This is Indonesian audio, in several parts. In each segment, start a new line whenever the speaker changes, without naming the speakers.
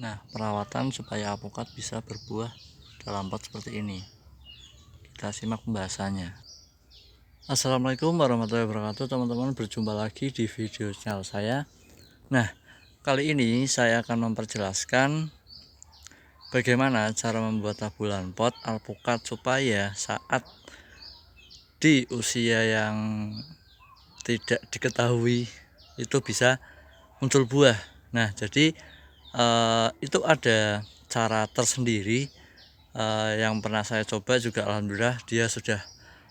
Nah, perawatan supaya alpukat bisa berbuah dalam pot seperti ini. Kita simak pembahasannya. Assalamualaikum warahmatullahi wabarakatuh, teman-teman. Berjumpa lagi di video channel saya. Nah, kali ini saya akan memperjelaskan bagaimana cara membuat tabulan pot alpukat supaya saat di usia yang tidak diketahui itu bisa muncul buah. Nah, jadi itu ada cara tersendiri yang pernah saya coba juga. Alhamdulillah dia sudah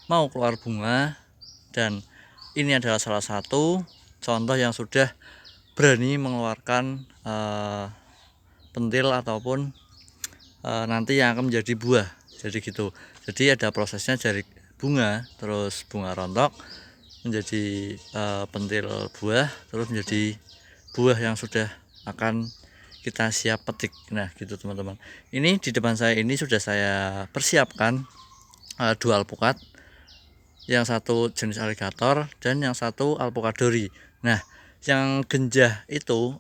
mau keluar bunga, dan ini adalah salah satu contoh yang sudah berani mengeluarkan pentil ataupun nanti yang akan menjadi buah. Jadi gitu, jadi ada prosesnya dari bunga, terus bunga rontok menjadi pentil buah, terus menjadi buah yang sudah akan kita siap petik. Nah gitu teman-teman, ini di depan saya ini sudah saya persiapkan dua alpukat, yang satu jenis alligator dan yang satu alpukat dori. Nah yang genjah itu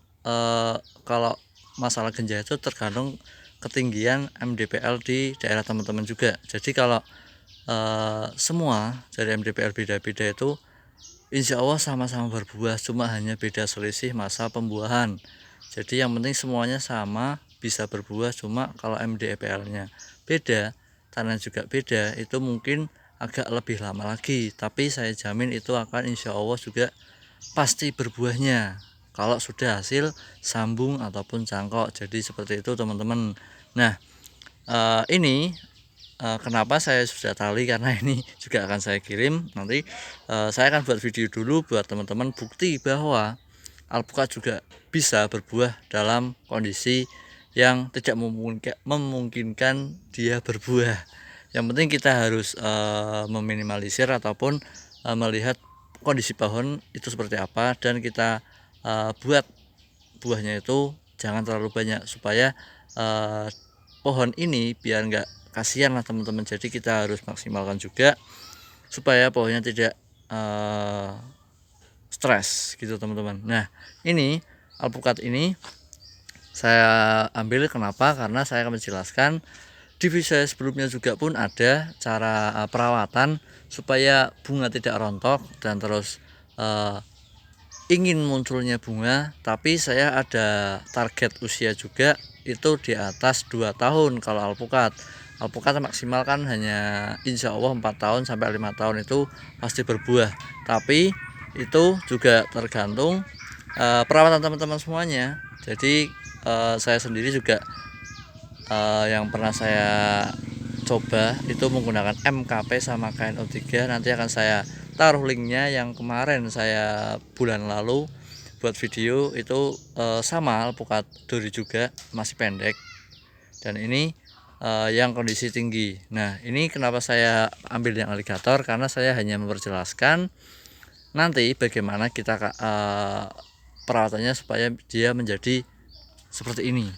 kalau masalah genjah itu tergantung ketinggian MDPL di daerah teman-teman juga. Jadi kalau semua dari MDPL beda-beda itu insya Allah sama-sama berbuah, cuma hanya beda selisih masa pembuahan. Jadi yang penting semuanya sama, bisa berbuah, cuma kalau MDPL nya beda, tanah juga beda, itu mungkin agak lebih lama lagi, tapi saya jamin itu akan insya Allah juga pasti berbuahnya kalau sudah hasil sambung ataupun cangkok. Jadi seperti itu teman-teman. Nah ini kenapa saya sudah tali, karena ini juga akan saya kirim nanti. Saya akan buat video dulu buat teman-teman bukti bahwa alpukat juga bisa berbuah dalam kondisi yang tidak memungkinkan dia berbuah. Yang penting kita harus meminimalisir ataupun melihat kondisi pohon itu seperti apa, dan kita buat buahnya itu jangan terlalu banyak supaya pohon ini biar nggak kasihan lah teman-teman. Jadi kita harus maksimalkan juga supaya pohonnya tidak stres gitu teman-teman. Nah ini alpukat ini saya ambil kenapa, karena saya akan menjelaskan di video saya sebelumnya juga pun ada cara perawatan supaya bunga tidak rontok dan terus ingin munculnya bunga. Tapi saya ada target usia juga, itu di atas 2 tahun. Kalau alpukat maksimal kan hanya insya Allah 4 tahun sampai 5 tahun itu pasti berbuah. Tapi itu juga tergantung perawatan teman-teman semuanya. Jadi saya sendiri juga yang pernah saya coba itu menggunakan MKP sama KNO3. Nanti akan saya taruh linknya, yang kemarin saya bulan lalu buat video itu sama alpukat duri juga, masih pendek, dan ini yang kondisi tinggi. Nah ini kenapa saya ambil yang alligator, karena saya hanya memperjelaskan nanti bagaimana kita perawatannya supaya dia menjadi seperti ini.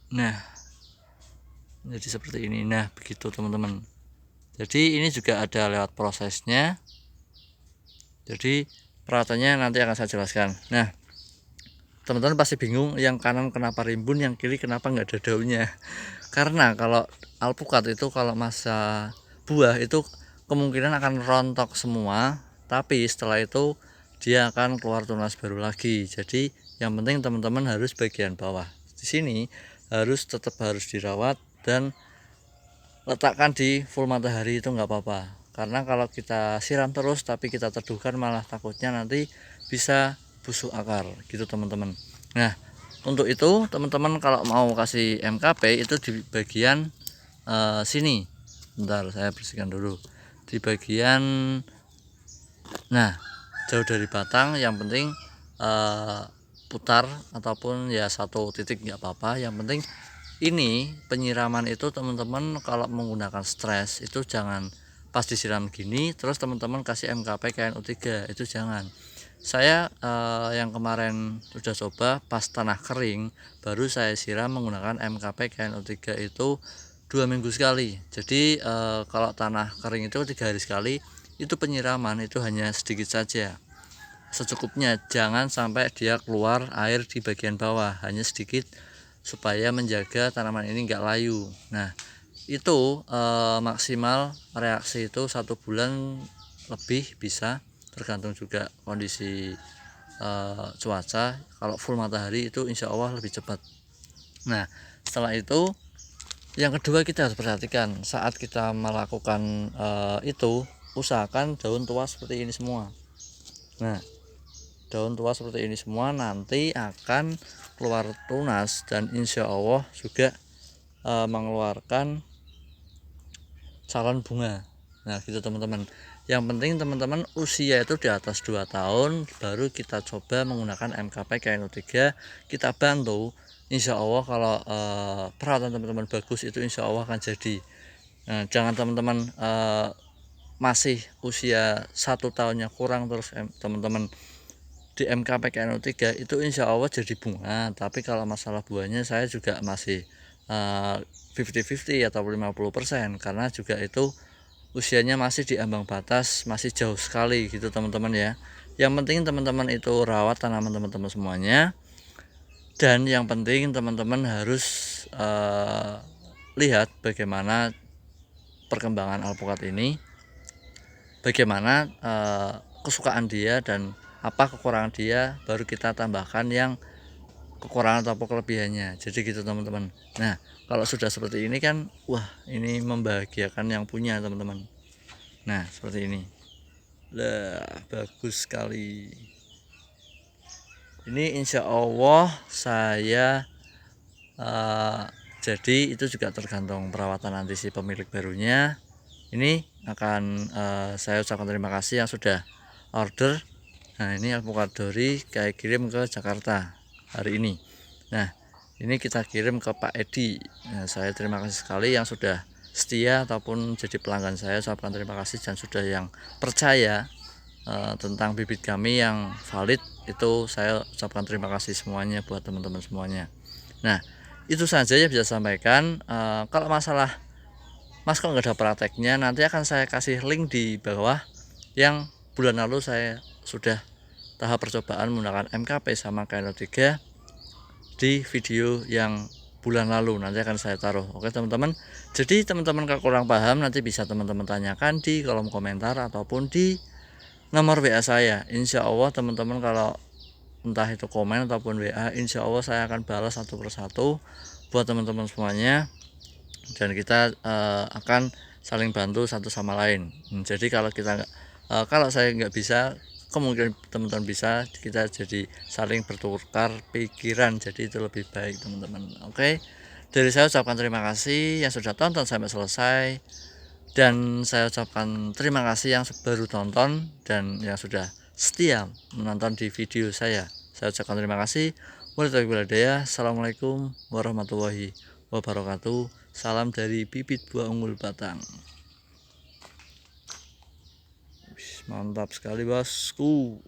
Nah jadi seperti ini. Nah begitu teman-teman. Jadi ini juga ada lewat prosesnya, jadi perawatannya nanti akan saya jelaskan. Nah teman-teman pasti bingung, yang kanan kenapa rimbun, yang kiri kenapa nggak ada daunnya. Karena kalau alpukat itu kalau masa buah itu kemungkinan akan rontok semua, tapi setelah itu dia akan keluar tunas baru lagi. Jadi yang penting teman-teman harus bagian bawah di sini tetap harus dirawat dan letakkan di full matahari, itu nggak apa-apa. Karena kalau kita siram terus tapi kita teduhkan, malah takutnya nanti bisa busuk akar gitu teman-teman. Nah untuk itu teman-teman kalau mau kasih MKP itu di bagian sini. Bentar saya bersihkan dulu di bagian, nah jauh dari batang, yang penting putar ataupun ya satu titik nggak apa-apa. Yang penting ini penyiraman itu teman-teman kalau menggunakan stres itu jangan pas disiram gini terus teman-teman kasih MKP KNO3, itu jangan. Saya yang kemarin sudah coba pas tanah kering baru saya siram menggunakan MKP KNO3 itu 2 minggu sekali. Jadi kalau tanah kering itu 3 hari sekali. Itu penyiraman itu hanya sedikit saja, secukupnya, jangan sampai dia keluar air di bagian bawah, hanya sedikit supaya menjaga tanaman ini enggak layu. Nah, itu maksimal reaksi itu 1 bulan lebih bisa, tergantung juga kondisi cuaca. Kalau full matahari itu insya Allah lebih cepat. Nah, setelah itu yang kedua kita harus perhatikan saat kita melakukan itu, usahakan daun tua seperti ini semua. Nah, daun tua seperti ini semua nanti akan keluar tunas dan insya Allah juga mengeluarkan calon bunga. Nah gitu teman-teman, yang penting teman-teman usia itu di atas 2 tahun baru kita coba menggunakan MKP KNO3. Kita bantu, insya Allah kalau perawatan teman-teman bagus itu insya Allah akan jadi. Nah, jangan teman-teman masih usia 1 tahunnya kurang terus teman-teman di MKP KNO3 itu insya Allah jadi bunga. Tapi kalau masalah buahnya saya juga masih 50-50 atau 50%, karena juga itu usianya masih di ambang batas, masih jauh sekali gitu teman-teman ya. Yang penting teman-teman itu rawat tanaman teman-teman semuanya, dan yang penting teman-teman harus lihat bagaimana perkembangan alpukat ini, bagaimana kesukaan dia dan apa kekurangan dia, baru kita tambahkan yang kekurangan atau kelebihannya. Jadi gitu teman-teman. Nah, kalau sudah seperti ini kan wah, ini membahagiakan yang punya teman-teman. Nah, seperti ini. Lah, bagus sekali. Ini insya Allah saya jadi itu juga tergantung perawatan nanti si pemilik barunya. Ini akan saya ucapkan terima kasih yang sudah order. Nah, ini alpukat dori kayak kirim ke Jakarta hari ini. Nah, ini kita kirim ke Pak Edi. Nah, saya terima kasih sekali yang sudah setia ataupun jadi pelanggan saya. Ucapkan terima kasih dan sudah yang percaya tentang bibit kami yang valid. Itu saya ucapkan terima kasih semuanya buat teman-teman semuanya. Nah, itu saja yang bisa sampaikan. Kalau masalah Mas kok nggak ada prakteknya, nanti akan saya kasih link di bawah yang bulan lalu saya sudah tahap percobaan menggunakan MKP sama KNO3 di video yang bulan lalu, nanti akan saya taruh. Oke teman-teman, jadi teman-teman kalau kurang paham nanti bisa teman-teman tanyakan di kolom komentar ataupun di nomor WA saya. Insya Allah teman-teman kalau entah itu komen ataupun WA, insya Allah saya akan balas satu persatu buat teman-teman semuanya, dan kita akan saling bantu satu sama lain. Jadi kalau kita kalau saya nggak bisa, kemungkinan teman-teman bisa, kita jadi saling bertukar pikiran, jadi itu lebih baik teman-teman. Oke, dari saya ucapkan terima kasih yang sudah tonton sampai selesai, dan saya ucapkan terima kasih yang baru tonton dan yang sudah setia menonton di video saya. Saya ucapkan terima kasih. Assalamualaikum warahmatullahi wabarakatuh. Salam dari bibit buah unggul Batang. Mantap sekali bosku.